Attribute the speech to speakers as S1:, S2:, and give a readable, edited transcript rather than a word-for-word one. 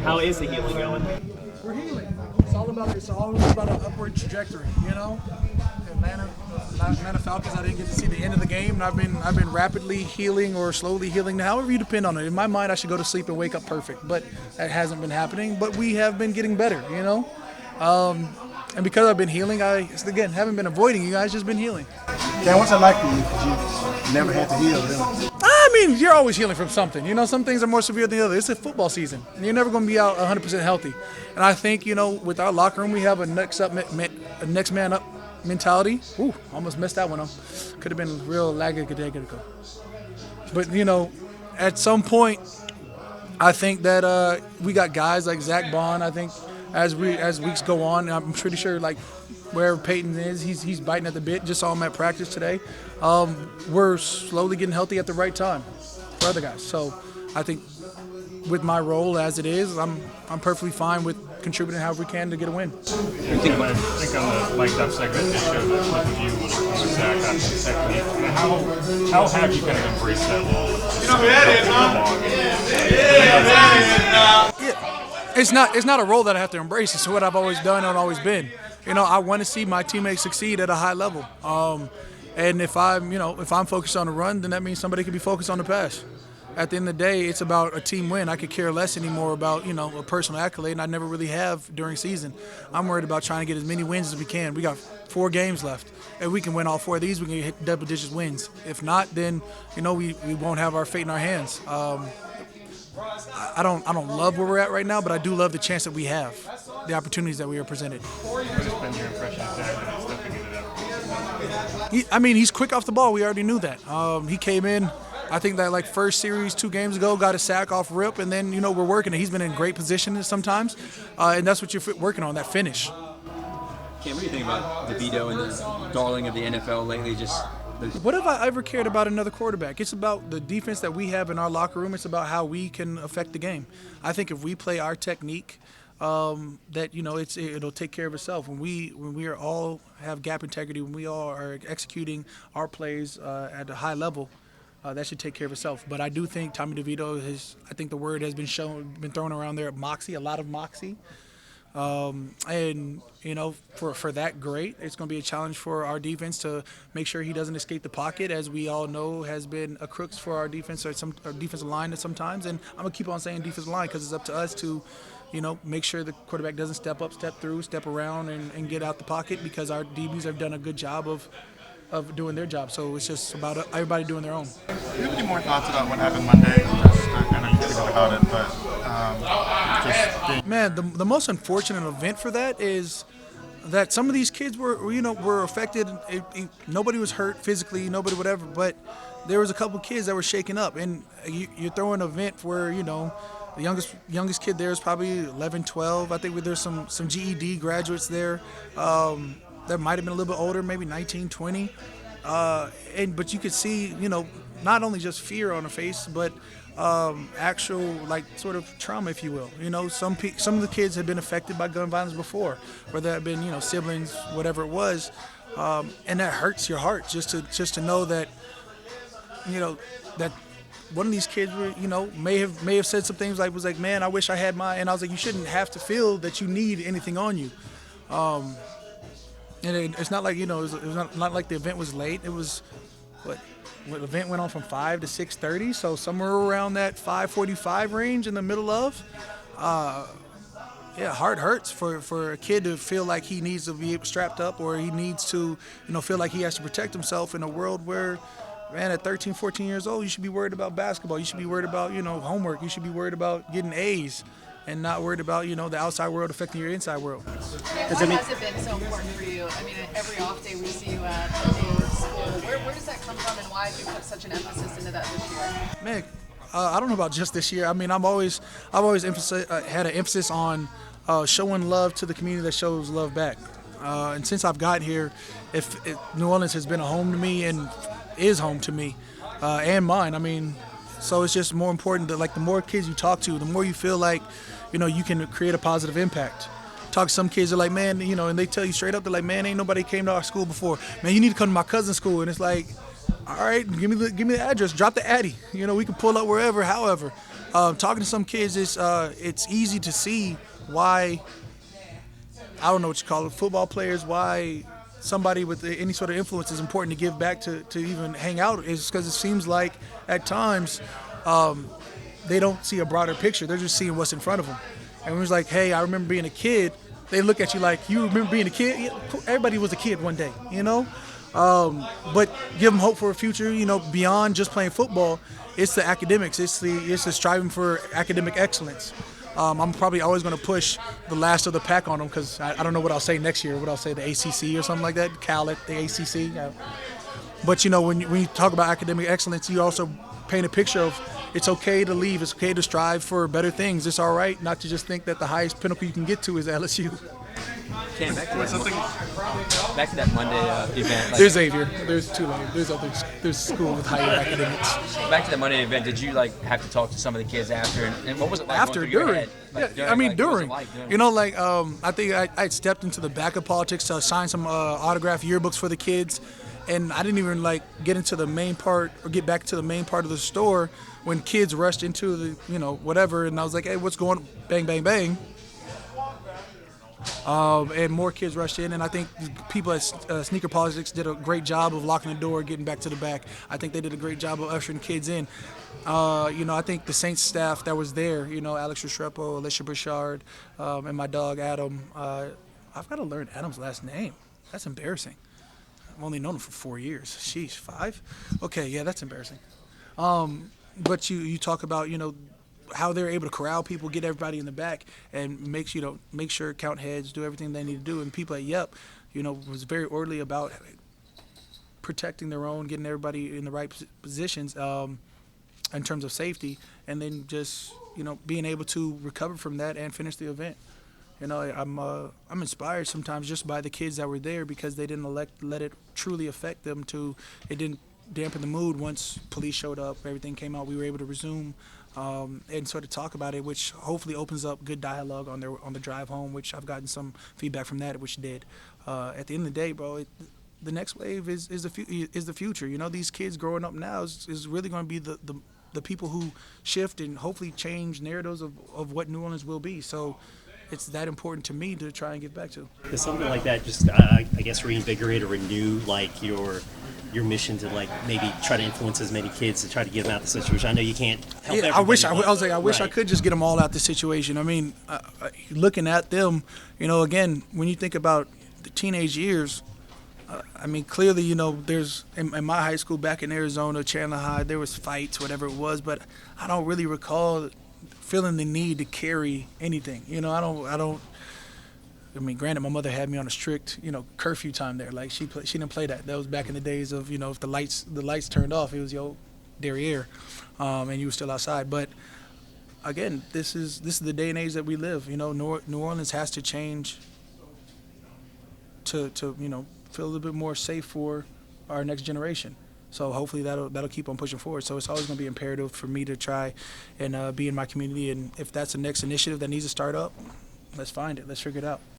S1: How is the healing going?
S2: We're healing. It's always about an upward trajectory, you know. Atlanta Falcons, I didn't get to see the end of the game, and I've been rapidly healing or slowly healing. However you depend on it. In my mind, I should go to sleep and wake up perfect, but that hasn't been happening. But we have been getting better, you know. And because I've been healing, I again haven't been avoiding you guys, just been healing.
S3: Dan, what's it like for you? 'Cause you never had to heal, really.
S2: I mean, you're always healing from something. You know, some things are more severe than the others. It's a football season. You're never going to be out 100% healthy. And I think, you know, with our locker room, we have a next man up mentality. Ooh, almost messed that one up. Could have been real laggy. But, you know, at some point, I think that we got guys like Zach Bond. I think as weeks go on, I'm pretty sure, like, wherever Peyton is, he's biting at the bit. Just saw him at practice today. We're slowly getting healthy at the right time for other guys. So I think with my role as it is, I'm perfectly fine with contributing however we can to get a win.
S4: I think on the mic'd up segment, they showed that clip of you with Zach after the technique. How have you kind of embraced that role?
S2: It's not a role that I have to embrace. It's what I've always done and always been. You know, I want to see my teammates succeed at a high level. And if I'm focused on the run, then that means somebody could be focused on the pass. At the end of the day, it's about a team win. I could care less anymore about, you know, a personal accolade, and I never really have during season. I'm worried about trying to get as many wins as we can. We got 4 games left. If we can win all 4 of these, we can hit double-digit wins. If not, then, you know, we won't have our fate in our hands. I don't love where we're at right now, but I do love the chance that we have, the opportunities that we are presented.
S4: What has been your impression of Zach stepping into that?
S2: I mean, he's quick off the ball. We already knew that. He came in, I think that like first series 2 games ago, got a sack off rip, and then, you know, we're working it. He's been in great position sometimes, and that's what you're working on, that finish.
S5: Cam, what do you think about DeVito and the darling of the NFL lately?
S2: What have I ever cared about another quarterback? It's about the defense that we have in our locker room. It's about how we can affect the game. I think if we play our technique, that, you know, it'll take care of itself. When we are all have gap integrity, when we all are executing our plays at a high level, that should take care of itself. But I do think Tommy DeVito I think the word has been thrown around there, moxie, a lot of moxie. And, you know, for that, great. It's going to be a challenge for our defense to make sure he doesn't escape the pocket, as we all know has been a crux for our defense or our defensive line at sometimes. And I'm going to keep on saying defensive line because it's up to us to, you know, make sure the quarterback doesn't step up, step through, step around, and get out the pocket, because our DBs have done a good job of doing their job. So it's just about everybody doing their own.
S6: Do you have any more thoughts about what happened Monday? I know you tweeted about it, but
S2: Man, the most unfortunate event for that is that some of these kids were affected. Nobody was hurt physically, nobody whatever, but there was a couple kids that were shaken up, and you're throwing an event where, you know, the youngest kid there is probably 11, 12. I think there's some GED graduates there that might have been a little bit older, maybe 19, 20. But you could see, you know, not only just fear on the face, but actual, like, sort of trauma, if you will. You know, some of the kids had been affected by gun violence before, whether that had been, you know, siblings, whatever it was, and that hurts your heart just to know that, you know, that one of these kids were, you know, may have said some things like, man, I wish I had and I was like, you shouldn't have to feel that you need anything on you. And it's not like, you know, it was not like the event was late. It was, the event went on from 5 to 6:30, so somewhere around that 5:45 range in the middle of. Heart hurts for a kid to feel like he needs to be strapped up, or he needs to, you know, feel like he has to protect himself in a world where, man, at 13, 14 years old, you should be worried about basketball. You should be worried about, you know, homework. You should be worried about getting A's, and not worried about, you know, the outside world affecting your inside world.
S7: Why has it been so important for you? I mean, every off day we see you at the school. Where does that come from, and why have you put such an emphasis into that this year?
S2: Man, I don't know about just this year. I mean, I've always had an emphasis on showing love to the community that shows love back. And since I've got here, New Orleans has been a home to me and is home to me and mine. I mean, so it's just more important that, like, the more kids you talk to, the more you feel like, you know, you can create a positive impact. Talk to some kids, they're like, man, you know, and they tell you straight up, they're like, man, ain't nobody came to our school before. Man, you need to come to my cousin's school. And it's like, all right, give me the address, drop the Addy. You know, we can pull up wherever, however. Talking to some kids, it's easy to see why, I don't know what you call it, football players, why somebody with any sort of influence is important to give back to even hang out, is because it seems like at times they don't see a broader picture. They're just seeing what's in front of them. And when it's like, hey, I remember being a kid, they look at you like, you remember being a kid? Yeah, everybody was a kid one day, you know? But give them hope for a future, you know, beyond just playing football. It's the academics. It's the striving for academic excellence. I'm probably always going to push the last of the pack on them because I don't know what I'll say next year. What I'll say, the ACC or something like that, Cal at the ACC. But, you know, when you talk about academic excellence, you also paint a picture of it's okay to leave. It's okay to strive for better things. It's all right not to just think that the highest pinnacle you can get to is LSU.
S5: Cam, back to that Monday event. Like,
S2: There's Xavier. There's Tulane. There's school with higher academics.
S5: back to that Monday event, did you like have to talk to some of the kids after? And what was it like?
S2: After,
S5: going through your
S2: during.
S5: head? Like,
S2: Yeah, I mean,
S5: what was it
S2: during.
S5: like
S2: You know, like, I think I stepped into the back of politics to sign some autographed yearbooks for the kids. And I didn't even, like, get into the main part or get back to the main part of the store when kids rushed into the, you know, whatever. And I was like, hey, what's going on? Bang, bang, bang. And more kids rushed in, and I think people at Sneaker Politics did a great job of locking the door, getting back to the back. I think they did a great job of ushering kids in. You know, I think the Saints staff that was there, you know, Alex Restrepo, Alicia Bouchard, and my dog Adam. I've got to learn Adam's last name. That's embarrassing. I've only known him for 4 years. Sheesh, 5? Okay, yeah, that's embarrassing. But you talk about, you know, how they're able to corral people, get everybody in the back, and make sure count heads, do everything they need to do. And people at Yep, you know, was very orderly about protecting their own, getting everybody in the right positions in terms of safety, and then just, you know, being able to recover from that and finish the event. You know, I'm inspired sometimes just by the kids that were there because they didn't let it truly affect them. It didn't dampen the mood. Once police showed up, everything came out, we were able to resume and sort of talk about it, which hopefully opens up good dialogue on the drive home, which I've gotten some feedback from that, which did. At the end of the day, bro, the next wave is the future. You know, these kids growing up now is really going to be the people who shift and hopefully change narratives of what New Orleans will be. So it's that important to me to try and get back to.
S1: Does something like that just, I guess, reinvigorate or renew, like, your mission to, like, maybe try to influence as many kids to try to get them out of the situation? I know you can't help everybody.
S2: I wish I
S1: Right.
S2: could just get them all out the situation. I mean, looking at them, you know, again, when you think about the teenage years, I mean, clearly, you know, there's in my high school back in Arizona, Chandler High, there was fights, whatever it was, but I don't really recall feeling the need to carry anything. You know, I mean, granted, my mother had me on a strict, you know, curfew time there. Like, she didn't play that. That was back in the days of, you know, if the lights turned off, it was your derriere, and you were still outside. But again, this is the day and age that we live. You know, New Orleans has to change to you know, feel a little bit more safe for our next generation. So hopefully that'll keep on pushing forward. So it's always going to be imperative for me to try and be in my community. And if that's the next initiative that needs to start up, let's find it. Let's figure it out.